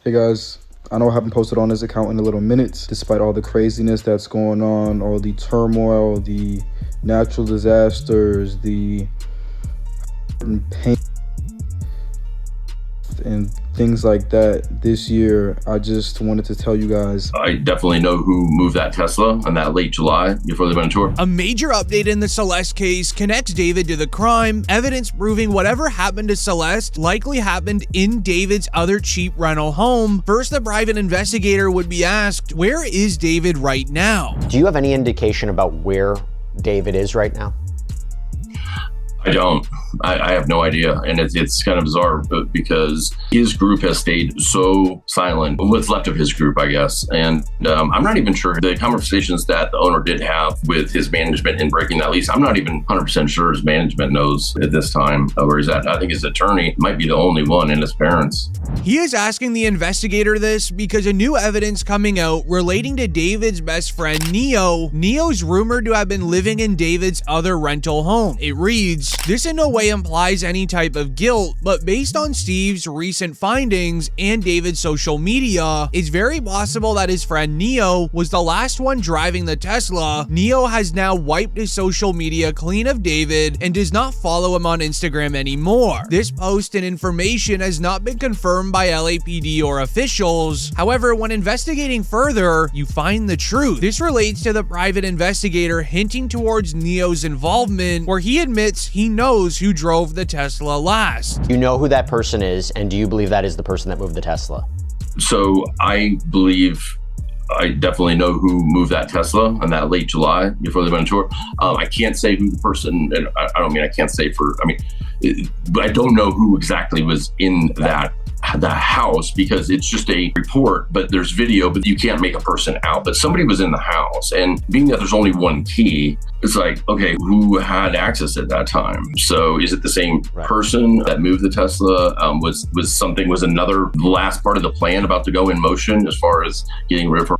Hey guys, I know I haven't posted on this account in a little minute, despite all the craziness that's going on, all the turmoil, the natural disasters, the pain and things like that this year. I just wanted to tell you guys. I definitely know who moved that Tesla on that late July before they went on tour. A major update in the Celeste case connects David to the crime, evidence proving whatever happened to Celeste likely happened in David's other cheap rental home. First, the private investigator would be asked, where is David right now? Do you have any indication about where David is right now? I don't. I have no idea. And it's kind of bizarre because his group has stayed so silent, what's left of his group, I guess. And I'm not even sure the conversations that the owner did have with his management in breaking that lease. I'm not even 100% sure his management knows at this time where he's at. I think his attorney might be the only one, and his parents. He is asking the investigator this because of new evidence coming out relating to David's best friend, Neo. Neo's rumored to have been living in David's other rental home. It reads, this in no way implies any type of guilt, but based on Steve's recent findings and David's social media, it's very possible that his friend Neo was the last one driving the Tesla. Neo has now wiped his social media clean of David and does not follow him on Instagram anymore. This post and information has not been confirmed by LAPD or officials. However, when investigating further, you find the truth. This relates to the private investigator hinting towards Neo's involvement, where he admits he knows who drove the Tesla last. You know who that person is, and do you believe that is the person that moved the Tesla? So I definitely know who moved that Tesla on that late July before they went on tour. I can't say who the person, and I don't mean I can't say but I don't know who exactly was in the house because it's just a report, but there's video, but you can't make a person out. But somebody was in the house, and being that there's only one key, it's like, okay, who had access at that time? So is it the same person that moved the Tesla? Was another last part of the plan about to go in motion as far as getting rid of her?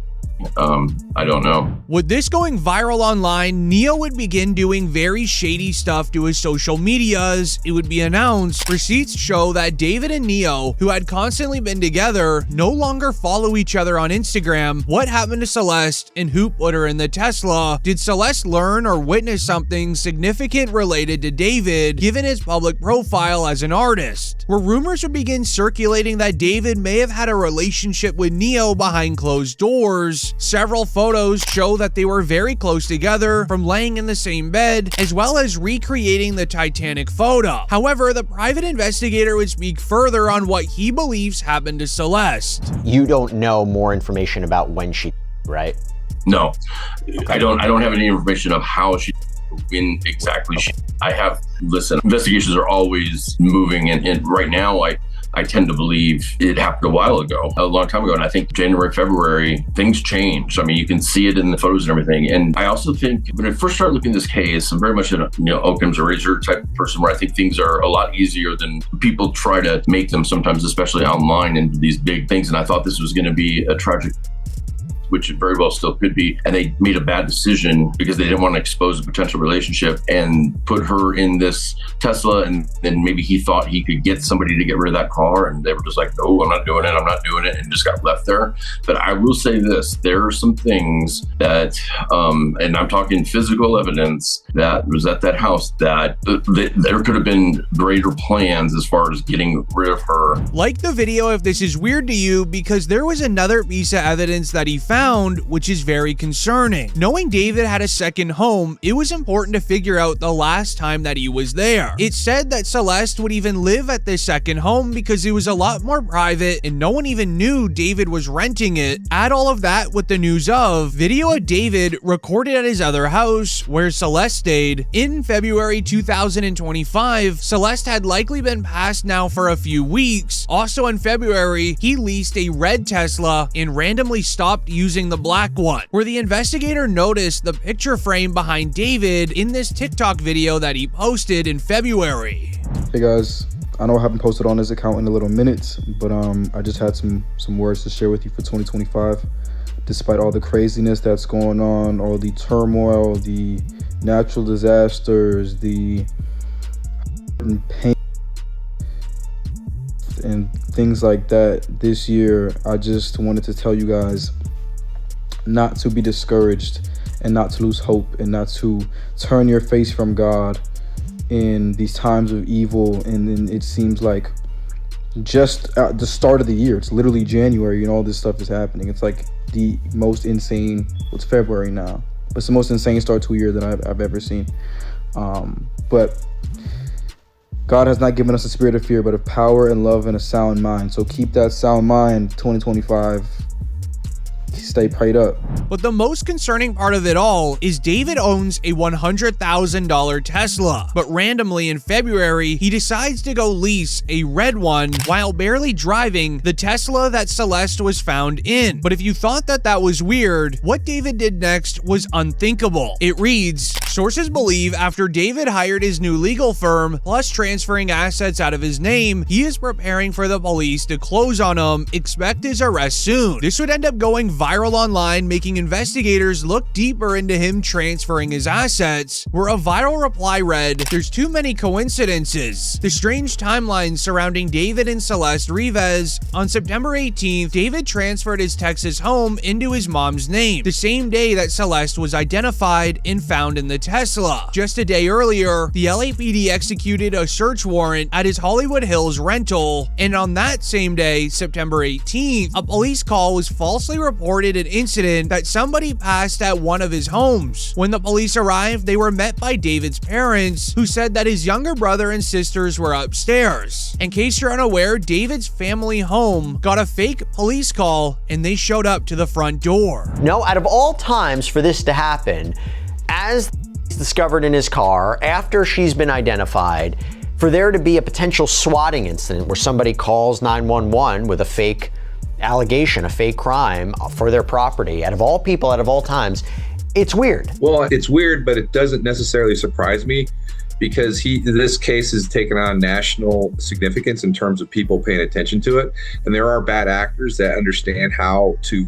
I don't know. With this going viral online, Neo would begin doing very shady stuff to his social medias. It would be announced, receipts show that David and Neo, who had constantly been together, no longer follow each other on Instagram. What happened to Celeste and who put her in the Tesla? Did Celeste learn or witness something significant related to David, given his public profile as an artist? Where rumors would begin circulating that David may have had a relationship with Neo behind closed doors. Several photos show that they were very close together, from laying in the same bed, as well as recreating the Titanic photo. However, the private investigator would speak further on what he believes happened to Celeste. You don't know more information about when she, right? No, okay. I don't have any information of how she, when exactly she. Listen, investigations are always moving, and right now I tend to believe it happened a while ago, a long time ago. And I think January, February, things changed. I mean, you can see it in the photos and everything. And I also think when I first started looking at this case, I'm very much an Occam's razor type of person where I think things are a lot easier than people try to make them sometimes, especially online and these big things. And I thought this was going to be a tragic, which it very well still could be. And they made a bad decision because they didn't want to expose a potential relationship and put her in this Tesla. And then maybe he thought he could get somebody to get rid of that car. And they were just like, no, I'm not doing it. And just got left there. But I will say this, there are some things that, and I'm talking physical evidence that was at that house that there could have been greater plans as far as getting rid of her. Like the video if this is weird to you, because there was another piece of evidence that he found, which is very concerning. Knowing David had a second home, it was important to figure out the last time that he was there. It said that Celeste would even live at this second home because it was a lot more private and no one even knew David was renting it. Add all of that with the news of video of David recorded at his other house where Celeste stayed. In February 2025, Celeste had likely been passed now for a few weeks. Also in February, he leased a red Tesla and randomly stopped using the black one, where the investigator noticed the picture frame behind David in this TikTok video that he posted in February. Hey guys, I know I haven't posted on this account in a little minute, but I just had some words to share with you for 2025. Despite all the craziness that's going on, all the turmoil, the natural disasters, the pain and things like that this year, I just wanted to tell you guys not to be discouraged and not to lose hope and not to turn your face from God in these times of evil. And then it seems like just at the start of the year, it's literally January, all this stuff is happening. It's like the most insane, it's February now, but it's the most insane start to a year that I've ever seen. But God has not given us a spirit of fear, but of power and love and a sound mind. So keep that sound mind, 2025. Stay prayed up. But the most concerning part of it all is David owns a $100,000 Tesla, but randomly in February, he decides to go lease a red one while barely driving the Tesla that Celeste was found in. But if you thought that that was weird, what David did next was unthinkable. It reads, sources believe after David hired his new legal firm, plus transferring assets out of his name, he is preparing for the police to close on him. Expect his arrest soon. This would end up going viral online, making investigators look deeper into him transferring his assets, where a viral reply read, there's too many coincidences. The strange timeline surrounding David and Celeste Rivas. On September 18th, David transferred his Texas home into his mom's name, the same day that Celeste was identified and found in the Tesla. Just a day earlier, the LAPD executed a search warrant at his Hollywood Hills rental, and on that same day, September 18th, a police call was falsely reported an incident that somebody passed at one of his homes. When the police arrived, they were met by David's parents, who said that his younger brother and sisters were upstairs. In case you're unaware, David's family home got a fake police call and they showed up to the front door. No, out of all times for this to happen, as discovered in his car after she's been identified, for there to be a potential swatting incident where somebody calls 911 with a fake allegation, a fake crime for their property, out of all people, out of all times, it's weird. Well, it's weird, but it doesn't necessarily surprise me because this case has taken on national significance in terms of people paying attention to it. And there are bad actors that understand how to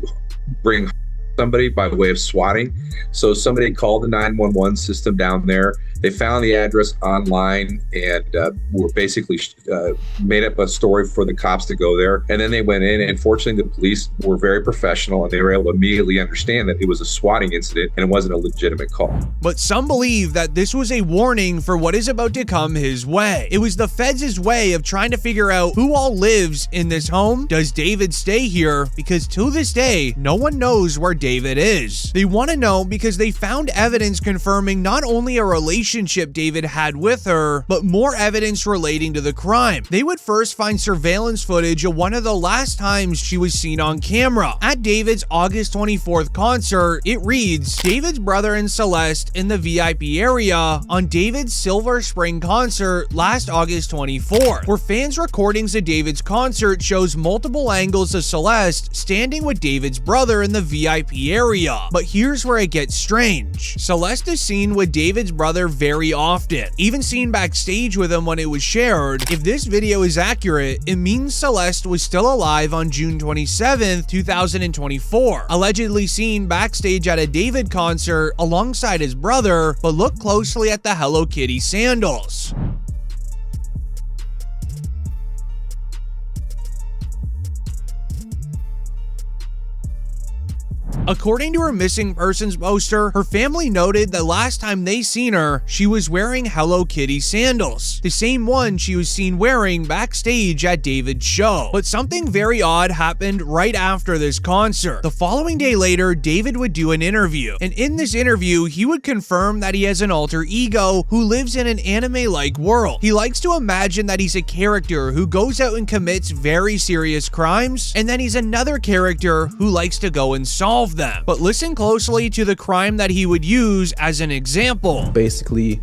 bring somebody by way of swatting. So somebody called the 911 system down there. They found the address online and were basically made up a story for the cops to go there. And then they went in, and fortunately the police were very professional and they were able to immediately understand that it was a swatting incident and it wasn't a legitimate call. But some believe that this was a warning for what is about to come his way. It was the feds' way of trying to figure out who all lives in this home. Does David stay here? Because to this day, no one knows where David is. They want to know because they found evidence confirming not only a relationship David had with her, but more evidence relating to the crime. They would first find surveillance footage of one of the last times she was seen on camera. At David's August 24th concert, it reads, David's brother and Celeste in the VIP area on David's Silver Spring concert last August 24th, where fans' recordings of David's concert shows multiple angles of Celeste standing with David's brother in the VIP area. But here's where it gets strange. Celeste is seen with David's brother very often, even seen backstage with him when it was shared. If this video is accurate, it means Celeste was still alive on June 27th, 2024, allegedly seen backstage at a David concert alongside his brother, but look closely at the Hello Kitty sandals. According to her missing persons poster, her family noted that last time they seen her, she was wearing Hello Kitty sandals, the same one she was seen wearing backstage at David's show. But something very odd happened right after this concert. The following day later, David would do an interview, and in this interview, he would confirm that he has an alter ego who lives in an anime-like world. He likes to imagine that he's a character who goes out and commits very serious crimes, and then he's another character who likes to go and solve them. But listen closely to the crime that he would use as an example. Basically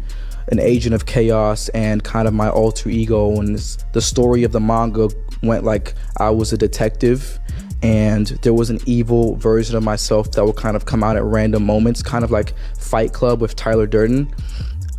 an agent of chaos and kind of my alter ego, and the story of the manga went like I was a detective and there was an evil version of myself that would kind of come out at random moments, kind of like Fight Club with Tyler Durden,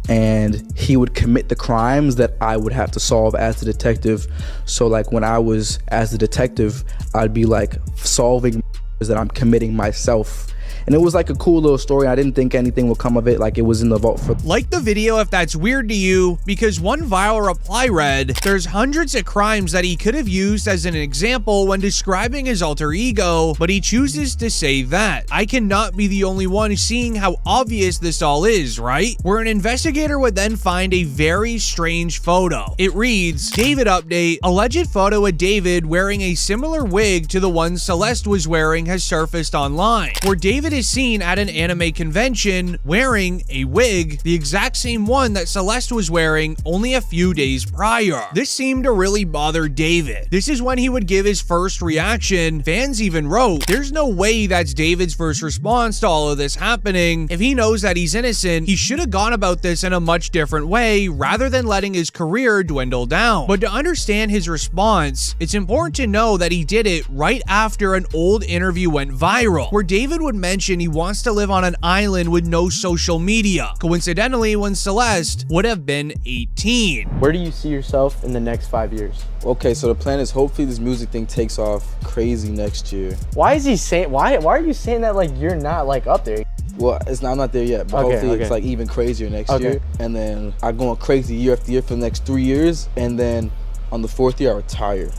and he would commit the crimes that I would have to solve as the detective. So like when I was as the detective, I'd be like solving that I'm committing myself, And it was like a cool little story. I didn't think anything would come of it. Like, it was in the vault for... Like the video if that's weird to you, because one viral reply read, there's hundreds of crimes that he could have used as an example when describing his alter ego, but he chooses to say that. I cannot be the only one seeing how obvious this all is, right? Where an investigator would then find a very strange photo. It reads, David update, alleged photo of David wearing a similar wig to the one Celeste was wearing has surfaced online, where David is seen at an anime convention wearing a wig, the exact same one that Celeste was wearing only a few days prior. This seemed to really bother David. This is when he would give his first reaction. Fans even wrote, there's no way that's David's first response to all of this happening. If he knows that he's innocent, he should have gone about this in a much different way rather than letting his career dwindle down. But to understand his response, it's important to know that he did it right after an old interview went viral, where David would mention he wants to live on an island with no social media, coincidentally when Celeste would have been 18. Where do you see yourself in the next 5 years? Okay, so the plan is hopefully this music thing takes off crazy next year. Why is he saying, why are you saying that like you're not like up there? Well, I'm not there yet, but hopefully it's like even crazier next year. And then I'm going crazy year after year for the next 3 years. And then on the 4th year, I retire.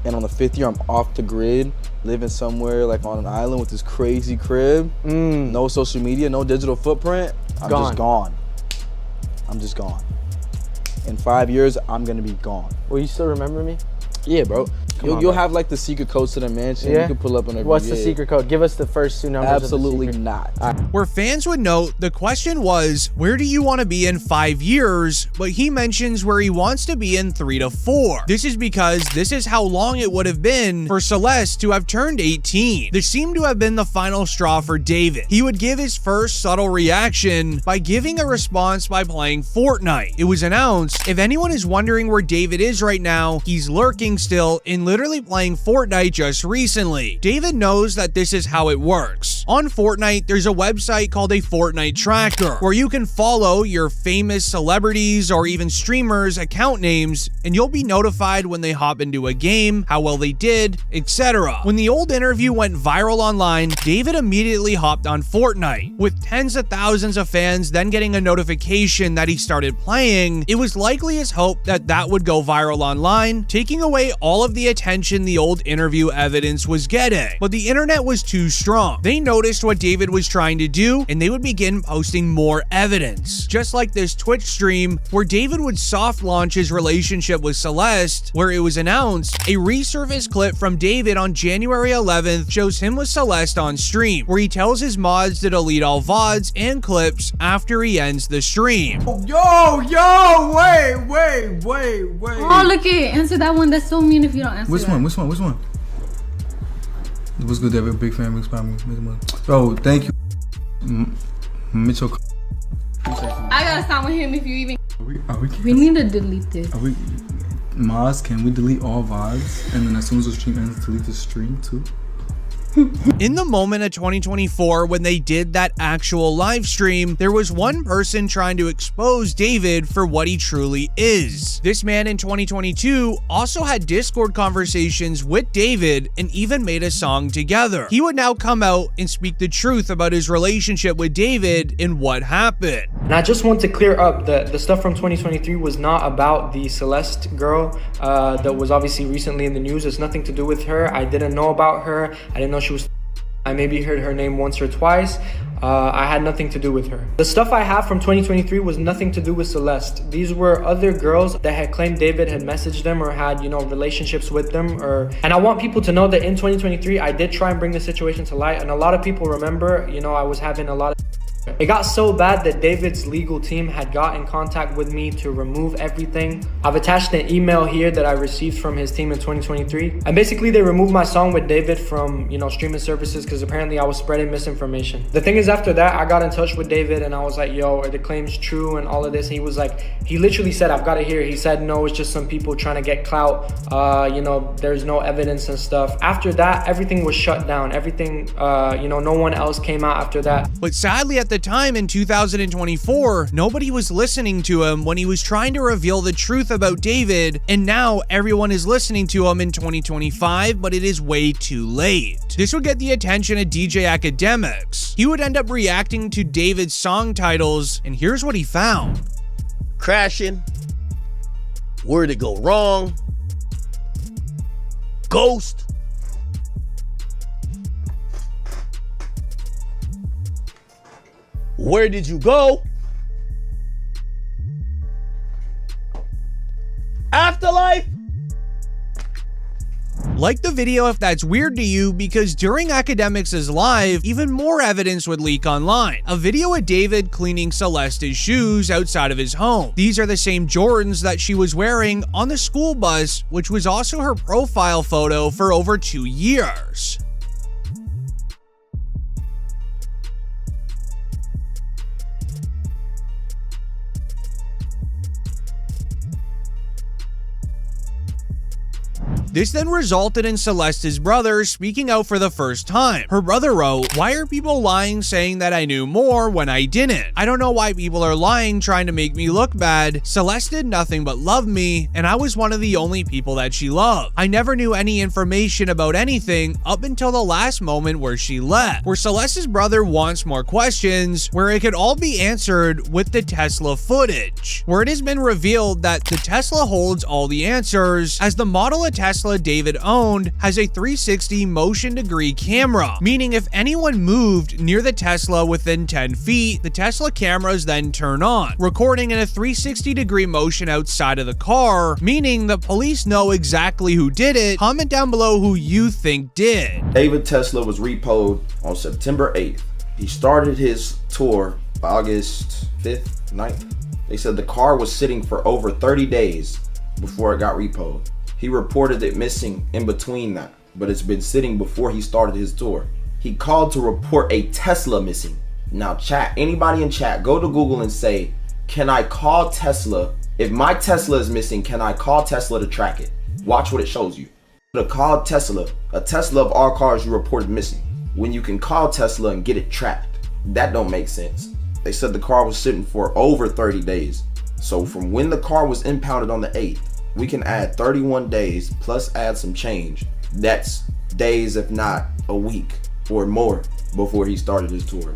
And on the 5th year, I'm off the grid, living somewhere like on an island with this crazy crib. No social media, no digital footprint. I'm just gone. I'm just gone. In 5 years, I'm gonna be gone. Will you still remember me? Yeah, bro. You'll have like the secret codes to the mansion. Yeah? You can pull up on every What's the secret code? Give us the first 2 numbers. Absolutely of the secret. not. Where fans would note, the question was, where do you want to be in 5 years? But he mentions where he wants to be in 3 to 4. This is because this is how long it would have been for Celeste to have turned 18. This seemed to have been the final straw for David. He would give his first subtle reaction by giving a response by playing Fortnite. It was announced, if anyone is wondering where David is right now, he's lurking still in literally playing Fortnite just recently. David knows that this is how it works. On Fortnite, there's a website called a Fortnite tracker where you can follow your famous celebrities or even streamers' account names, and you'll be notified when they hop into a game, how well they did, etc. When the old interview went viral online, David immediately hopped on Fortnite. With tens of thousands of fans then getting a notification that he started playing, it was likely his hope that that would go viral online, taking away all of the attention the old interview evidence was getting. But the internet was too strong. They noticed what David was trying to do, and they would begin posting more evidence. Just like this Twitch stream where David would soft launch his relationship with Celeste, where it was announced a resurfaced clip from David on January 11th shows him with Celeste on stream, where he tells his mods to delete all VODs and clips after he ends the stream. Yo, wait. Oh, look it. Answer that one. That's so mean if you don't answer Which that. one? What's good, David? Big fan, big spot. Oh, thank you. Mitchell. I gotta stop with him if you even. Are We need to delete this. Maz, can we delete all VODs? And then as soon as the stream ends, delete the stream too? In the moment of 2024, when they did that actual live stream, there was one person trying to expose David for what he truly is. This man in 2022 also had Discord conversations with David and even made a song together. He would now come out and speak the truth about his relationship with David and what happened. And I just want to clear up that the stuff from 2023 was not about the Celeste girl that was obviously recently in the news. It's nothing to do with her. I didn't know about her. I didn't know she was. I maybe heard her name once or twice. I had nothing to do with her. The stuff I have from 2023 was nothing to do with Celeste. These were other girls that had claimed David had messaged them or had, relationships with them. And I want people to know that in 2023, I did try and bring the situation to light. And a lot of people remember, I was having a lot of... It got so bad that David's legal team had got in contact with me to remove everything. I've attached an email here that I received from his team in 2023. And basically they removed my song with David from, streaming services because apparently I was spreading misinformation. The thing is, after that, I got in touch with David and I was like, yo, are the claims true and all of this? And he was like, he literally said, I've got it here. He said, no, it's just some people trying to get clout. There's no evidence and stuff. After that, everything was shut down. Everything, no one else came out after that. But sadly, at the the time in 2024, nobody was listening to him when he was trying to reveal the truth about David, and now everyone is listening to him in 2025, but it is way too late. This would get the attention of DJ Academics. He would end up reacting to David's song titles, and here's what he found. Crashing. Where'd it go wrong? Ghost. Where did you go? Afterlife? Like the video if that's weird to you, because during Academics' live, even more evidence would leak online. A video of David cleaning Celeste's shoes outside of his home. These are the same Jordans that she was wearing on the school bus, which was also her profile photo for over 2 years. This then resulted in Celeste's brother speaking out for the first time. Her brother wrote, "Why are people lying saying that I knew more when I didn't? I don't know why people are lying trying to make me look bad. Celeste did nothing but love me, and I was one of the only people that she loved. I never knew any information about anything up until the last moment where she left." Where Celeste's brother wants more questions, where it could all be answered with the Tesla footage, where it has been revealed that the Tesla holds all the answers, as the model of Tesla David owned has a 360 motion degree camera, meaning if anyone moved near the Tesla within 10 feet, the Tesla cameras then turn on, recording in a 360 degree motion outside of the car, meaning the police know exactly who did it. Comment down below who you think did. David Tesla was repoed on September 8th. He started his tour August 5th, 9th. They said the car was sitting for over 30 days before it got repoed. He reported it missing in between that, but it's been sitting before he started his tour. He called to report a Tesla missing. Now chat, anybody in chat, go to Google and say, can I call Tesla? If my Tesla is missing, can I call Tesla to track it? Watch what it shows you. To call Tesla, a Tesla of all cars you reported missing. When you can call Tesla and get it tracked, that don't make sense. They said the car was sitting for over 30 days. So from when the car was impounded on the 8th, we can add 31 days plus add some change. That's days, if not a week or more, before he started his tour, bro.